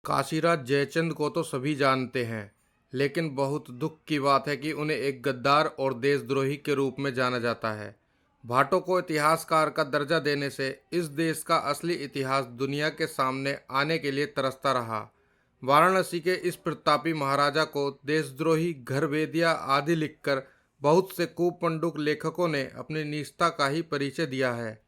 काशीराज जयचंद को तो सभी जानते हैं, लेकिन बहुत दुख की बात है कि उन्हें एक गद्दार और देशद्रोही के रूप में जाना जाता है। भाटों को इतिहासकार का दर्जा देने से इस देश का असली इतिहास दुनिया के सामने आने के लिए तरसता रहा। वाराणसी के इस प्रतापी महाराजा को देशद्रोही, घर भेदिया आदि लिखकर बहुत से कुपंडुक लेखकों ने अपनी निष्ठा का ही परिचय दिया है।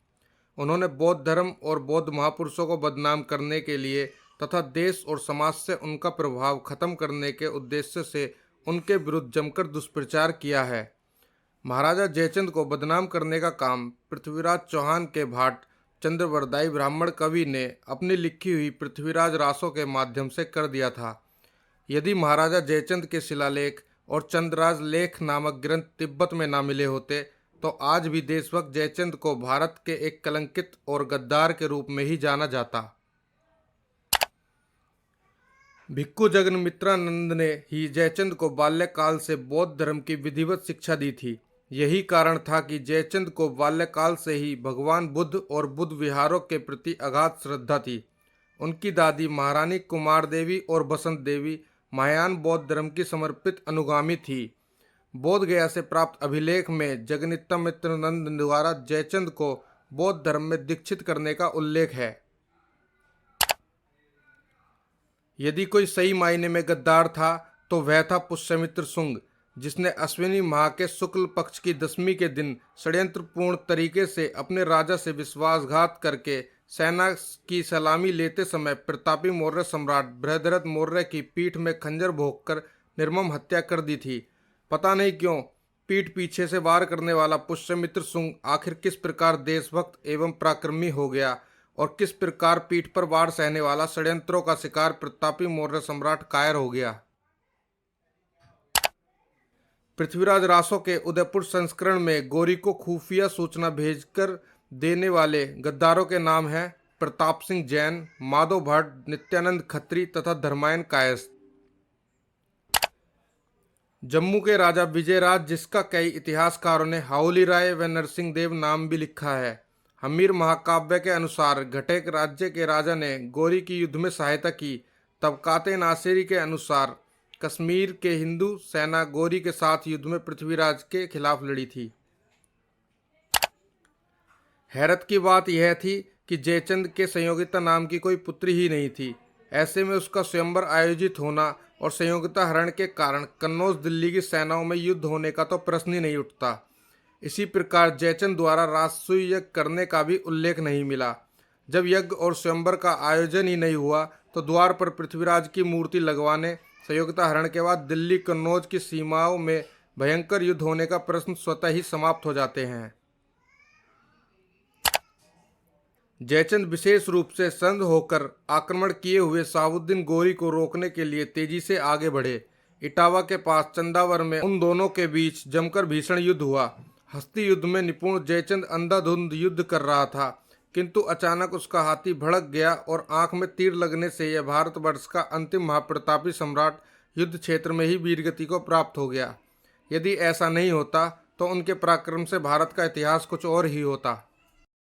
उन्होंने बौद्ध धर्म और बौद्ध महापुरुषों को बदनाम करने के लिए तथा देश और समाज से उनका प्रभाव खत्म करने के उद्देश्य से उनके विरुद्ध जमकर दुष्प्रचार किया है। महाराजा जयचंद को बदनाम करने का काम पृथ्वीराज चौहान के भाट चंद्रवरदायी ब्राह्मण कवि ने अपनी लिखी हुई पृथ्वीराज रासों के माध्यम से कर दिया था। यदि महाराजा जयचंद के शिलालेख और चंद्रराज लेख नामक ग्रंथ तिब्बत में ना मिले होते तो आज भी देशभक्त जयचंद को भारत के एक कलंकित और गद्दार के रूप में ही जाना जाता। भिक्खु जगन्मित्रानंद ने ही जयचंद को बाल्यकाल से बौद्ध धर्म की विधिवत शिक्षा दी थी। यही कारण था कि जयचंद को बाल्यकाल से ही भगवान बुद्ध और बुद्ध विहारों के प्रति अगाध श्रद्धा थी। उनकी दादी महारानी कुमार देवी और बसंत देवी महायान बौद्ध धर्म की समर्पित अनुगामी थी। बोध गया से प्राप्त अभिलेख में जगन्मित्रानंद द्वारा जयचंद को बौद्ध धर्म में दीक्षित करने का उल्लेख है। यदि कोई सही मायने में गद्दार था तो वह था पुष्यमित्र शुंग, जिसने अश्विनी माह के शुक्ल पक्ष की 10वीं के दिन षड्यंत्रपूर्ण तरीके से अपने राजा से विश्वासघात करके सेना की सलामी लेते समय प्रतापी मौर्य सम्राट बृहद्रथ मौर्य की पीठ में खंजर भोंककर निर्मम हत्या कर दी थी। पता नहीं क्यों पीठ पीछे से वार करने वाला पुष्यमित्र शुंग आखिर किस प्रकार देशभक्त एवं पराक्रमी हो गया और किस प्रकार पीठ पर वार सहने वाला षड्यंत्रों का शिकार प्रतापी मौर्य सम्राट कायर हो गया। पृथ्वीराज रासों के उदयपुर संस्करण में गौरी को खुफिया सूचना भेजकर देने वाले गद्दारों के नाम हैं प्रताप सिंह जैन, माधव भट्ट, नित्यानंद खत्री तथा धर्मायन कायस्थ। जम्मू के राजा विजयराज, जिसका कई इतिहासकारों ने हाउली राय व नरसिंह देव नाम भी लिखा है। हमीर महाकाव्य के अनुसार घटेक राज्य के राजा ने गौरी की युद्ध में सहायता की। तबकाते नासेरी के अनुसार कश्मीर के हिंदू सेना गौरी के साथ युद्ध में पृथ्वीराज के खिलाफ लड़ी थी। हैरत की बात यह थी कि जयचंद के संयोगिता नाम की कोई पुत्री ही नहीं थी। ऐसे में उसका स्वयंवर आयोजित होना और संयोगिता हरण के कारण कन्नौज दिल्ली की सेनाओं में युद्ध होने का तो प्रश्न ही नहीं उठता। इसी प्रकार जयचंद द्वारा राजसूय यज्ञ करने का भी उल्लेख नहीं मिला। जब यज्ञ और स्वयंवर का आयोजन ही नहीं हुआ तो द्वार पर पृथ्वीराज की मूर्ति लगवाने, संयोगिता हरण के बाद दिल्ली कन्नौज की सीमाओं में भयंकर युद्ध होने का प्रश्न स्वतः ही समाप्त हो जाते हैं। जयचंद विशेष रूप से संध होकर आक्रमण किए हुए शहाबुद्दीन गौरी को रोकने के लिए तेजी से आगे बढ़े। इटावा के पास चंदावर में उन दोनों के बीच जमकर भीषण युद्ध हुआ। हस्ती युद्ध में निपुण जयचंद अंधाधुंध युद्ध कर रहा था, किंतु अचानक उसका हाथी भड़क गया और आंख में तीर लगने से यह भारतवर्ष का अंतिम महाप्रतापी सम्राट युद्ध क्षेत्र में ही वीरगति को प्राप्त हो गया। यदि ऐसा नहीं होता तो उनके पराक्रम से भारत का इतिहास कुछ और ही होता।